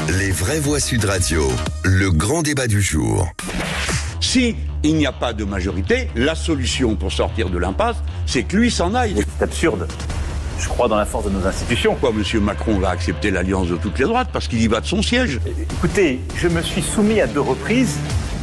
Les vraies voix Sud Radio, le grand débat du jour. Si il n'y a pas de majorité, la solution pour sortir de l'impasse, c'est que lui s'en aille. C'est absurde. Je crois dans la force de nos institutions. Pourquoi M. Macron va accepter l'alliance de toutes les droites? Parce qu'il y va de son siège. Écoutez, je me suis soumis à 2 reprises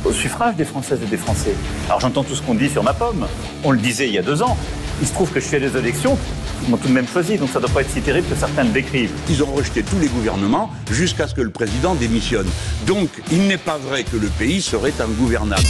au suffrage des Françaises et des Français. Alors j'entends tout ce qu'on dit sur ma pomme. On le disait il y a 2 ans. Il se trouve que je fais des élections. Ils m'ont tout de même choisi, donc ça ne doit pas être si terrible que certains le décrivent. Ils ont rejeté tous les gouvernements jusqu'à ce que le président démissionne. Donc, il n'est pas vrai que le pays serait ingouvernable.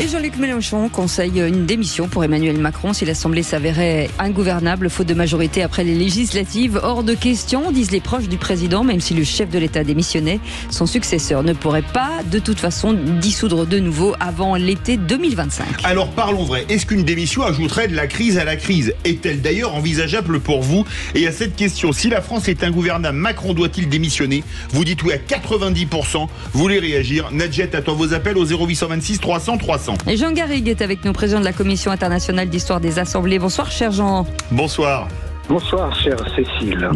Et Jean-Luc Mélenchon conseille une démission pour Emmanuel Macron si l'Assemblée s'avérait ingouvernable, faute de majorité après les législatives. Hors de question, disent les proches du président, même si le chef de l'État démissionnait, son successeur ne pourrait pas, de toute façon, dissoudre de nouveau avant l'été 2025. Alors parlons vrai, est-ce qu'une démission ajouterait de la crise à la crise? Est-elle d'ailleurs envisageable pour vous? Et à cette question, si la France est ingouvernable, Macron doit-il démissionner? Vous dites oui à 90%, vous voulez réagir? Nadjet attend vos appels au 0826 300 300. Et Jean Garrigue est avec nous, président de la Commission internationale d'histoire des assemblées. Bonsoir, cher Jean. Bonsoir. Bonsoir, chère Cécile.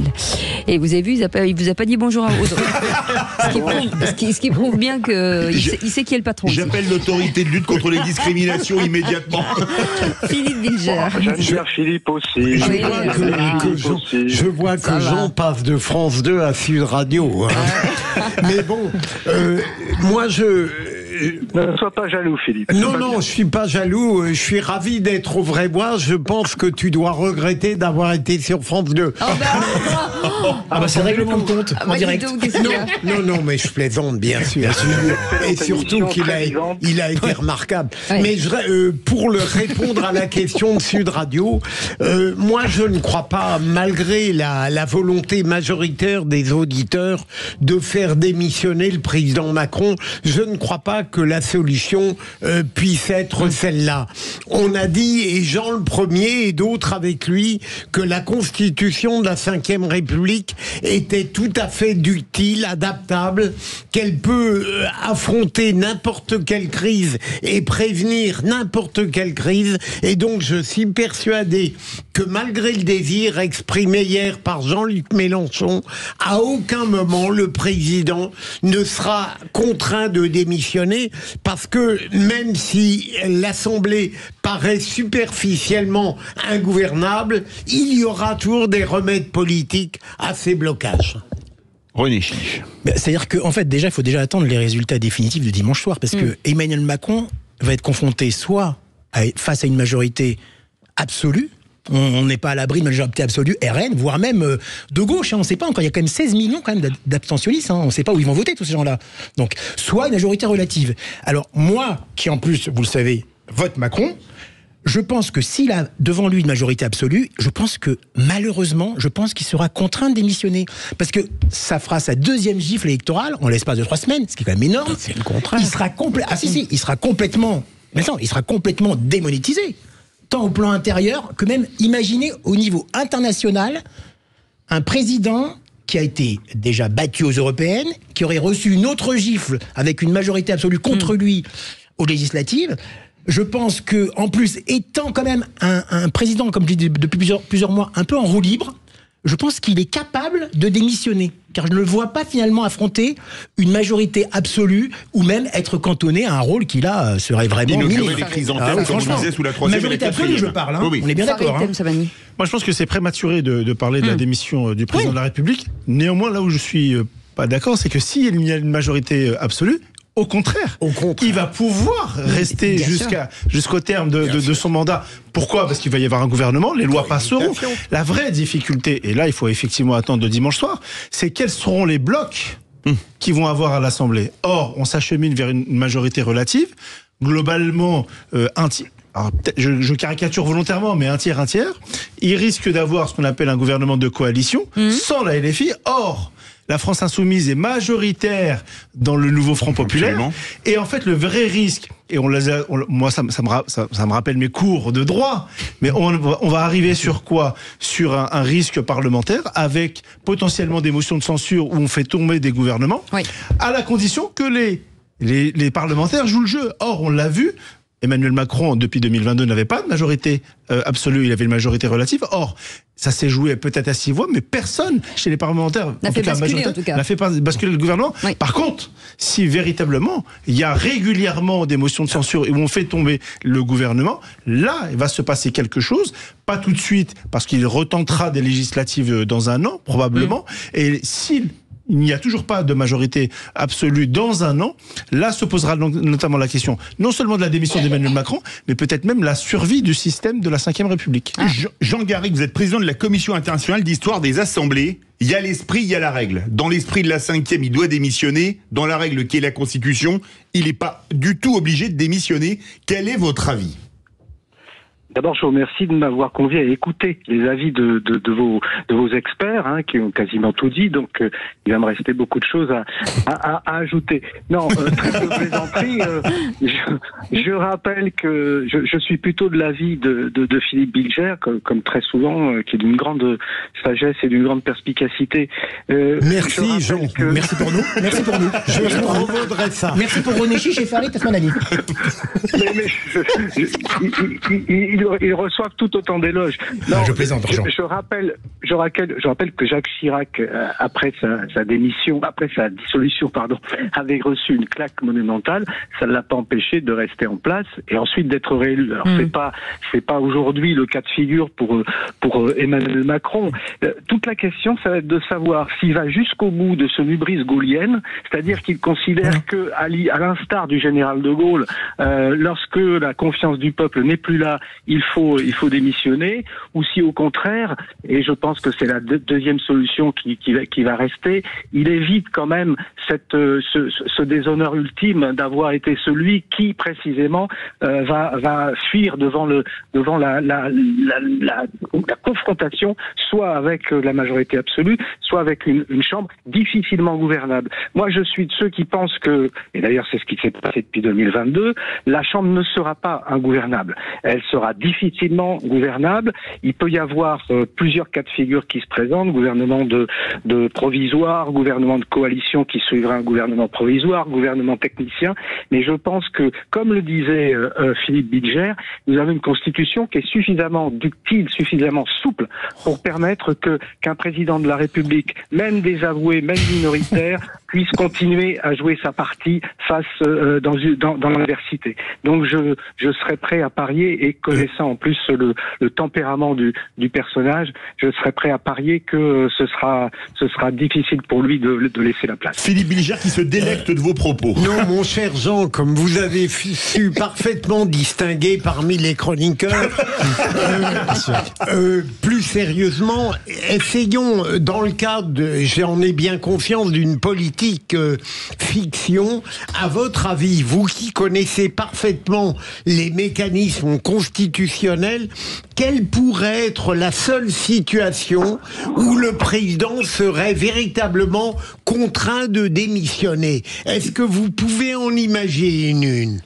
Et vous avez vu, il vous a pas dit bonjour à Audrey. ce qui prouve bien qu'il sait qui est le patron. J'appelle l'autorité de lutte contre les discriminations immédiatement. Philippe Bilger. J'aime bien Philippe aussi. Je vois que Jean passe de France 2 à Sud Radio. Mais bon, moi ne sois pas jaloux, Philippe. Non, je suis pas jaloux. Je suis ravi d'être aux vraies voix. Je pense que tu dois regretter d'avoir été sur France 2. C'est règlement de compte en direct. Non, mais je plaisante, bien sûr. Et surtout qu'il a été remarquable. Oui. Mais pour répondre à la question de Sud Radio, moi je ne crois pas, malgré la volonté majoritaire des auditeurs de faire démissionner le président Macron, je ne crois pas que la solution puisse être celle-là. On a dit, et Jean le Premier et d'autres avec lui, que la constitution de la Ve République était tout à fait utile, adaptable, qu'elle peut affronter n'importe quelle crise et prévenir n'importe quelle crise. Et donc je suis persuadé que malgré le désir exprimé hier par Jean-Luc Mélenchon, à aucun moment le président ne sera contraint de démissionner, parce que même si l'Assemblée paraît superficiellement ingouvernable, il y aura toujours des remèdes politiques à ces blocages. René Chiche. C'est-à-dire qu'en fait, il faut déjà attendre les résultats définitifs de dimanche soir, parce que Emmanuel Macron va être confronté soit face à une majorité absolue. On n'est pas à l'abri de majorité absolue RN, voire même de gauche, on ne sait pas encore. Il y a quand même 16 millions d'abstentionnistes, on ne sait pas où ils vont voter tous ces gens-là. Donc, soit une majorité relative. Alors, moi, qui en plus, vous le savez, vote Macron, je pense que s'il a devant lui une majorité absolue, je pense que, malheureusement, qu'il sera contraint de démissionner. Parce que ça fera sa 2e gifle électorale en l'espace de 3 semaines, ce qui est quand même énorme. C'est le contraire. Il sera complètement démonétisé. Tant au plan intérieur que même, imaginez au niveau international, un président qui a été déjà battu aux européennes, qui aurait reçu une autre gifle avec une majorité absolue contre lui aux législatives. Je pense que, en plus, étant quand même un président, comme je dis depuis plusieurs mois, un peu en roue libre, je pense qu'il est capable de démissionner. Car je ne le vois pas finalement affronter une majorité absolue ou même être cantonné à un rôle qui là serait vraiment inaugurer les chrysanthèmes, comme on disait sous la 3e majorité absolue, je parle. Oui. On est bien d'accord. Moi, je pense que c'est prématuré de parler de la démission du président de la République. Néanmoins, là où je suis pas d'accord, c'est que s'il y a une majorité absolue, au contraire, il va pouvoir rester jusqu'au terme de son mandat. Pourquoi? Parce qu'il va y avoir un gouvernement, les lois passeront. La vraie difficulté, et là il faut effectivement attendre de dimanche soir, c'est quels seront les blocs qui vont avoir à l'Assemblée. Or, on s'achemine vers une majorité relative, globalement alors, je caricature volontairement, mais un tiers. Il risque d'avoir ce qu'on appelle un gouvernement de coalition, sans la LFI. Or, la France Insoumise est majoritaire dans le nouveau Front Populaire. Absolument. Et en fait, le vrai risque, et moi ça me rappelle mes cours de droit, mais on va arriver sur quoi? Sur un risque parlementaire, avec potentiellement des motions de censure où on fait tomber des gouvernements, à la condition que les parlementaires jouent le jeu. Or, on l'a vu, Emmanuel Macron, depuis 2022, n'avait pas de majorité absolue, il avait une majorité relative. Or, ça s'est joué peut-être à 6 voix, mais personne chez les parlementaires n'a fait basculer le gouvernement. Oui. Par contre, si véritablement il y a régulièrement des motions de censure et où on fait tomber le gouvernement, là, il va se passer quelque chose. Pas tout de suite, parce qu'il retentera des législatives dans un an, probablement. Et s'il n'y a toujours pas de majorité absolue dans un an, là se posera notamment la question, non seulement de la démission d'Emmanuel Macron, mais peut-être même la survie du système de la Ve République. Jean Garrigue, vous êtes président de la Commission internationale d'histoire des assemblées. Il y a l'esprit, il y a la règle. Dans l'esprit de la 5e, il doit démissionner. Dans la règle qui est la Constitution, il n'est pas du tout obligé de démissionner. Quel est votre avis ? D'abord, je vous remercie de m'avoir convié à écouter les avis de vos experts, qui ont quasiment tout dit. Donc, il va me rester beaucoup de choses à ajouter. Non, très peu de plaisanterie. Je rappelle que je suis plutôt de l'avis de Philippe Bilger, comme très souvent, qui est d'une grande sagesse et d'une grande perspicacité. Merci, Jean. Merci pour nous. Merci pour nous. Je revaudrais ça. Merci pour René Chiche et Farid Tasmanali. Ils reçoivent tout autant d'éloges. Non, je plaisante, Jean. Je rappelle que Jacques Chirac, après sa démission, après sa dissolution, avait reçu une claque monumentale. Ça ne l'a pas empêché de rester en place et ensuite d'être réélu. Alors c'est pas aujourd'hui le cas de figure pour Emmanuel Macron. Toute la question, ça va être de savoir s'il va jusqu'au bout de ce hubris gaulienne, c'est-à-dire qu'il considère que, à l'instar du général de Gaulle, lorsque la confiance du peuple n'est plus là, il faut démissionner, ou si au contraire, et je pense que c'est la deuxième solution qui va rester, il évite quand même ce déshonneur ultime d'avoir été celui qui précisément va fuir devant la confrontation, soit avec la majorité absolue, soit avec une chambre difficilement gouvernable. Moi, je suis de ceux qui pensent que, et d'ailleurs c'est ce qui s'est passé depuis 2022, la chambre ne sera pas ingouvernable. Elle sera difficilement gouvernable. Il peut y avoir plusieurs cas de figure qui se présentent, gouvernement de provisoire, gouvernement de coalition qui suivra un gouvernement provisoire, gouvernement technicien, mais je pense que, comme le disait Philippe Bilger, nous avons une constitution qui est suffisamment ductile, suffisamment souple pour permettre qu'un président de la République, même désavoué, même minoritaire, puisse continuer à jouer sa partie face dans l'adversité. Donc je serais prêt à parier, et connaissant en plus le tempérament du personnage, je serais prêt à parier que ce sera difficile pour lui de laisser la place. Philippe Bilger qui se délecte de vos propos. Non, mon cher Jean, comme vous avez su parfaitement distinguer parmi les chroniqueurs, plus sérieusement, essayons, dans le cadre, j'en ai bien confiance, d'une politique fiction, à votre avis, vous qui connaissez parfaitement les mécanismes constitutionnels, quelle pourrait être la seule situation où le président serait véritablement contraint de démissionner? Est-ce que vous pouvez en imaginer une?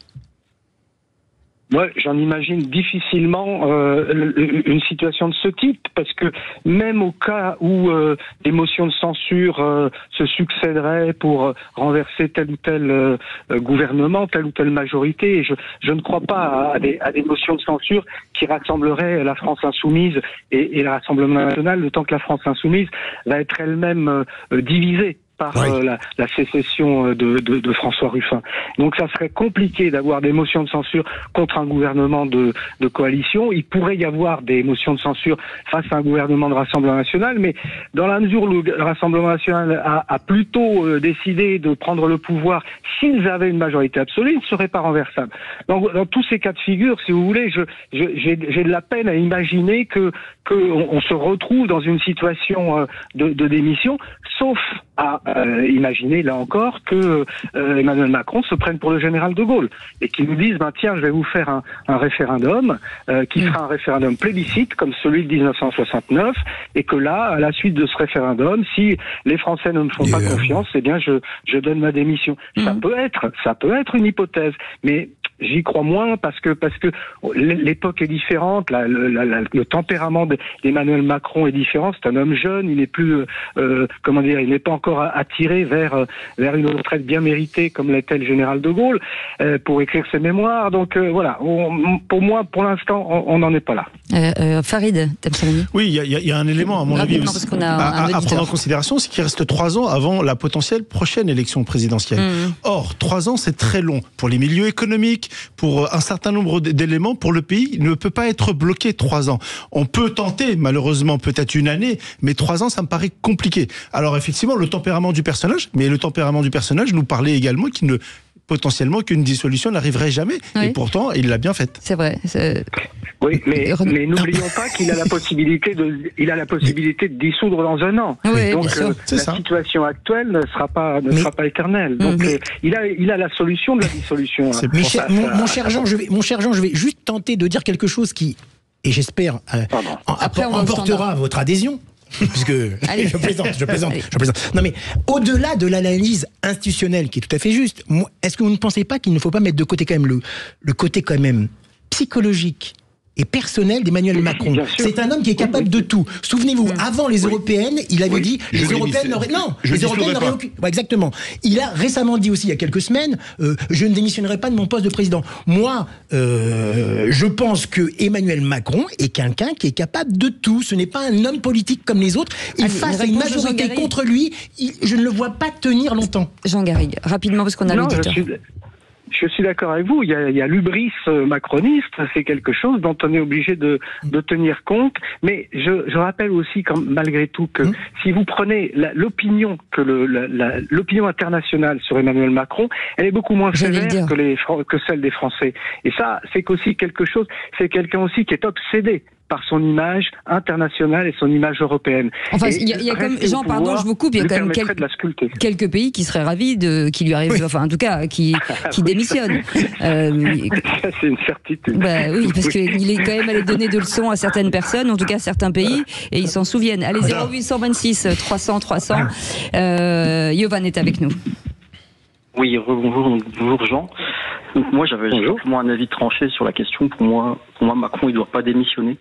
Moi, j'en imagine difficilement une situation de ce type, parce que même au cas où des motions de censure se succéderaient pour renverser tel ou tel gouvernement, telle ou telle majorité, et je ne crois pas à des motions de censure qui rassembleraient la France insoumise et le Rassemblement national, le temps que la France insoumise va être elle-même divisée par la sécession de François Ruffin. Donc ça serait compliqué d'avoir des motions de censure contre un gouvernement de coalition. Il pourrait y avoir des motions de censure face à un gouvernement de Rassemblement national, mais dans la mesure où le Rassemblement national a plutôt décidé de prendre le pouvoir, s'ils avaient une majorité absolue, il ne serait pas renversable. Donc, dans tous ces cas de figure, si vous voulez, j'ai de la peine à imaginer qu'on se retrouve dans une situation de démission, sauf à imaginer, là encore, que Emmanuel Macron se prenne pour le général de Gaulle et qu'il nous dise, tiens, je vais vous faire un référendum qui sera un référendum plébiscite comme celui de 1969, et que là, à la suite de ce référendum, si les Français ne me font pas confiance, eh bien, je donne ma démission. Ça peut être une hypothèse, mais j'y crois moins parce que l'époque est différente, le tempérament d'Emmanuel Macron est différent. C'est un homme jeune, il n'est plus, il n'est pas encore attiré vers une retraite bien méritée comme l'était le général de Gaulle pour écrire ses mémoires. Donc voilà, pour moi, pour l'instant, on n'en est pas là. Farid Temsalani. Oui, il y a un élément à mon avis aussi, parce qu'on a à prendre en considération, c'est qu'il reste 3 ans avant la potentielle prochaine élection présidentielle. Or, 3 ans, c'est très long pour les milieux économiques, pour un certain nombre d'éléments. Pour le pays, il ne peut pas être bloqué 3 ans. On peut tenter, malheureusement, peut-être une année, mais 3 ans, ça me paraît compliqué. Alors effectivement, le tempérament du personnage nous parlait également potentiellement qu'une dissolution n'arriverait jamais. Oui. Et pourtant, il l'a bien faite. C'est vrai. Oui, mais n'oublions pas qu'il a la possibilité de dissoudre dans 1 an. Oui, donc la situation actuelle ne sera pas éternelle. Donc il a la solution de la dissolution. Mon cher Jean, je vais juste tenter de dire quelque chose qui, et j'espère, emportera votre adhésion. Puisque je plaisante. Non mais au-delà de l'analyse institutionnelle qui est tout à fait juste, est-ce que vous ne pensez pas qu'il ne faut pas mettre de côté quand même le côté quand même psychologique et personnel d'Emmanuel Macron? C'est un homme qui est capable de tout. Souvenez-vous, avant les européennes, il avait dit les européennes n'auraient aucune. Exactement. Il a récemment dit aussi il y a quelques semaines, je ne démissionnerai pas de mon poste de président. Moi, je pense que Emmanuel Macron est quelqu'un qui est capable de tout. Ce n'est pas un homme politique comme les autres. Face à une majorité contre lui, je ne le vois pas tenir longtemps. Jean Garrigue, rapidement parce qu'on a l'auditeur. Je suis d'accord avec vous. Il y a l'hubris macroniste, c'est quelque chose dont on est obligé de tenir compte. Mais je rappelle aussi, malgré tout, que si vous prenez l'opinion l'opinion internationale sur Emmanuel Macron, elle est beaucoup moins sévère que celle des Français. Et ça, c'est qu'aussi quelque chose. C'est quelqu'un aussi qui est obsédé par son image internationale et son image européenne. Enfin, il y a comme Jean, pardon, je vous coupe, il y a quand même quelques pays qui seraient ravis qu'il lui arrive, enfin en tout cas, qui démissionnent. Ça, c'est une certitude. Oui, parce qu'il est quand même allé donner de leçons à certaines personnes, en tout cas à certains pays, et ils s'en souviennent. Allez, 0826 300 300. Yovan est avec nous. Oui, bonjour Jean. Donc moi, j'avais simplement un avis tranché sur la question. Pour moi, Macron, il ne doit pas démissionner.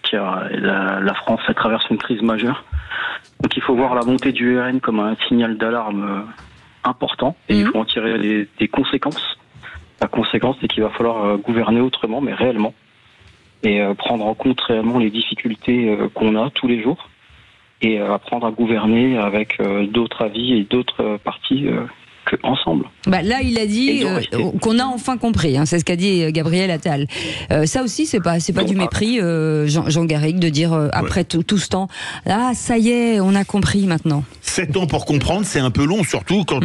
Car la France, elle traverse une crise majeure. Donc il faut voir la montée du RN comme un signal d'alarme important. Et il faut en tirer des conséquences. La conséquence, c'est qu'il va falloir gouverner autrement, mais réellement. Et prendre en compte réellement les difficultés qu'on a tous les jours. Et apprendre à gouverner avec d'autres avis et d'autres partis ensemble. Là, il a dit qu'on a enfin compris. C'est ce qu'a dit Gabriel Attal. Ça aussi, c'est pas du mépris, Jean Garrigue, de dire après tout ce temps, ça y est, on a compris maintenant. 7 ans pour comprendre, c'est un peu long, surtout quand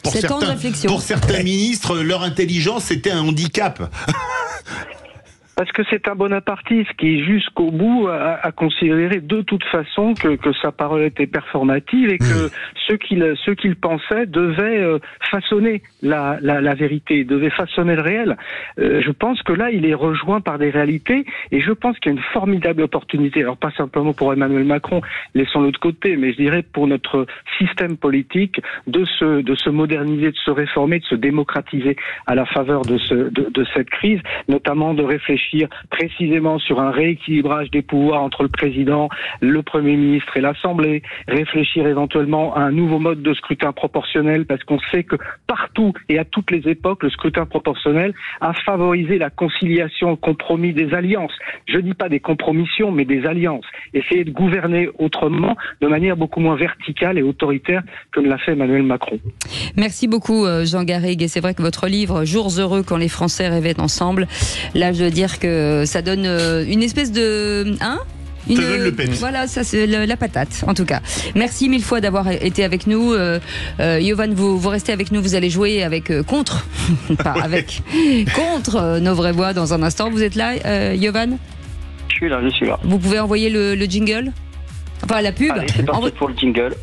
pour certains ministres, leur intelligence c'était un handicap. Parce que c'est un bonapartiste qui, jusqu'au bout, a considéré de toute façon que sa parole était performative et que ceux qu'il pensait devaient façonner la vérité, devaient façonner le réel. Je pense que là, il est rejoint par des réalités et je pense qu'il y a une formidable opportunité. Alors pas simplement pour Emmanuel Macron, laissons-le de côté, mais je dirais pour notre système politique de se moderniser, de se réformer, de se démocratiser à la faveur de cette crise, notamment de réfléchir précisément sur un rééquilibrage des pouvoirs entre le président, le Premier ministre et l'Assemblée, réfléchir éventuellement à un nouveau mode de scrutin proportionnel, parce qu'on sait que partout et à toutes les époques, le scrutin proportionnel a favorisé la conciliation, le compromis, des alliances. Je dis pas des compromissions, mais des alliances. Essayer de gouverner autrement, de manière beaucoup moins verticale et autoritaire que ne l'a fait Emmanuel Macron. Merci beaucoup Jean Garrigue, et c'est vrai que votre livre « Jours heureux quand les Français rêvaient ensemble », là je veux dire que ça donne une espèce de... Voilà, ça c'est la patate, en tout cas. Merci 1000 fois d'avoir été avec nous. Yovan, vous restez avec nous, vous allez jouer avec contre nos vraies voix dans un instant. Vous êtes là, Yovan ? Je suis là. Vous pouvez envoyer le jingle ? Enfin, la pub. Allez, c'est parti pour le jingle.